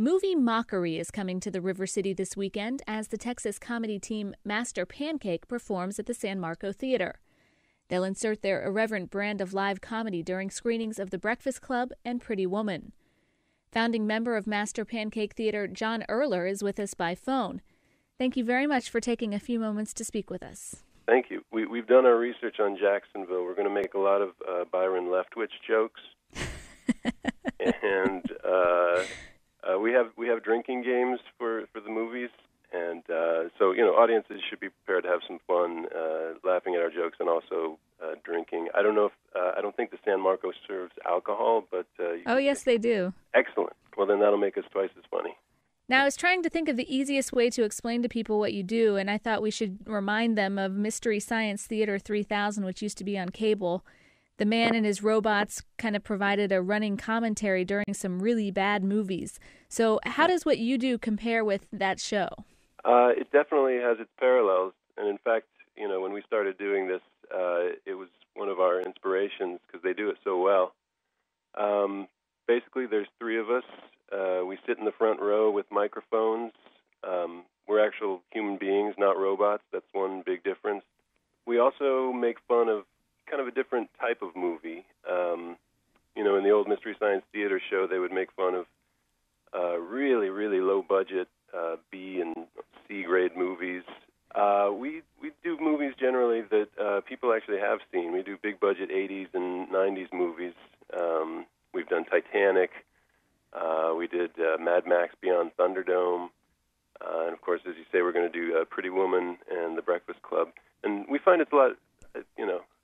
Movie mockery is coming to the River City this weekend as the Texas comedy team Master Pancake performs at the San Marco Theater. They'll insert their irreverent brand of live comedy during screenings of The Breakfast Club and Pretty Woman. Founding member of Master Pancake Theater, John Erler, is with us by phone. Thank you very much for taking a few moments to speak with us. Thank you. We've done our research on Jacksonville. We're going to make a lot of Byron Leftwich jokes. And we have drinking games for the movies, and so audiences should be prepared to have some fun, laughing at our jokes and also drinking. I don't think the San Marco serves alcohol, but yes, they do. Excellent. Well, then that'll make us twice as funny. Now, I was trying to think of the easiest way to explain to people what you do, and I thought we should remind them of Mystery Science Theater 3000, which used to be on cable. The man and his robots kind of provided a running commentary during some really bad movies. So how does what you do compare with that show? It definitely has its parallels. And in fact, when we started doing this, it was one of our inspirations because they do it so well. Basically, there's three of us. We sit in the front row with microphones. We're actual human beings, not robots. That's one big difference. We also make fun of kind of a different type of movie. In the old Mystery Science Theater show, they would make fun of really, really low-budget B and C-grade movies. We do movies generally that people actually have seen. We do big-budget 80s and 90s movies. We've done Titanic. We did Mad Max Beyond Thunderdome. And, of course, as you say, we're going to do Pretty Woman and The Breakfast Club. And we find it's a lot,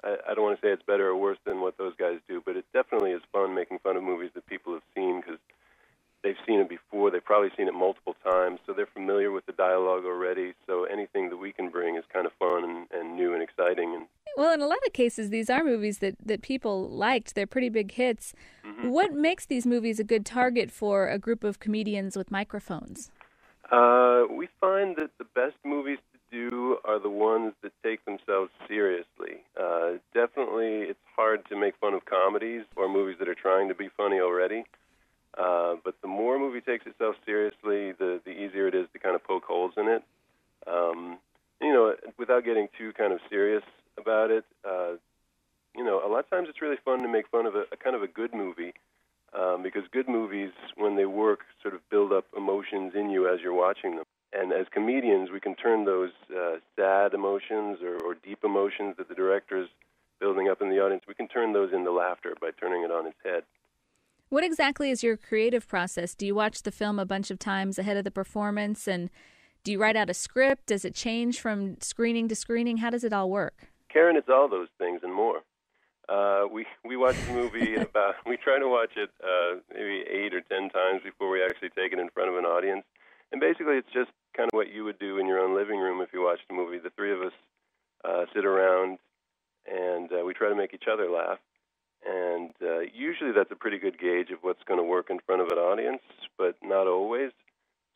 I don't want to say it's better or worse than what those guys do, but it definitely is fun making fun of movies that people have seen because they've seen it before. They've probably seen it multiple times, so they're familiar with the dialogue already. So anything that we can bring is kind of fun and new and exciting. Well, in a lot of cases, these are movies that people liked. They're pretty big hits. Mm-hmm. What makes these movies a good target for a group of comedians with microphones? We find that the best movies to do are the ones that take themselves seriously. Definitely, it's hard to make fun of comedies or movies that are trying to be funny already. But the more a movie takes itself seriously, the easier it is to kind of poke holes in it. Without getting too kind of serious about it, a lot of times it's really fun to make fun of a kind of a good movie. Because good movies, when they work, sort of build up emotions in you as you're watching them. And as comedians, we can turn those sad emotions or deep emotions that the director is building up in the audience, we can turn those into laughter by turning it on its head. What exactly is your creative process? Do you watch the film a bunch of times ahead of the performance? And do you write out a script? Does it change from screening to screening? How does it all work? Karen, it's all those things and more. We watch the movie we try to watch it maybe 8 or 10 times before we actually take it in front of an audience. And basically it's just kind of what you would do in your own living room if you watched the movie. The three of us sit around and we try to make each other laugh. And usually that's a pretty good gauge of what's going to work in front of an audience, but not always.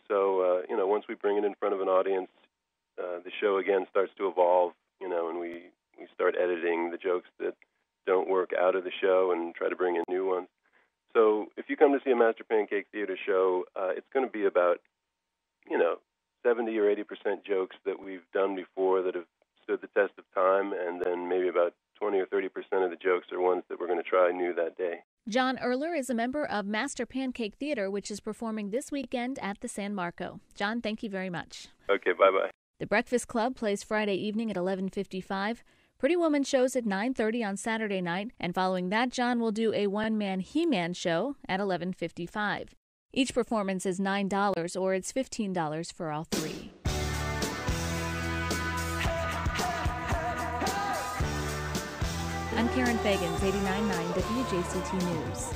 So, once we bring it in front of an audience, the show again starts to evolve, and we start editing the jokes that don't work out of the show and try to bring in new ones. So if you come to see a Master Pancake Theater show, it's going to be about, 70 or 80% jokes that we've done before that have stood the test of time, and then maybe about 20 or 30% of the jokes are ones that we're going to try new that day. John Erler is a member of Master Pancake Theater, which is performing this weekend at the San Marco. John, thank you very much. Okay, bye-bye. The Breakfast Club plays Friday evening at 11:55. Pretty Woman shows at 9:30 on Saturday night, and following that, John will do a one-man He-Man show at 11:55. Each performance is $9, or it's $15 for all three. I'm Karen Feagen, 89.9 WJCT News.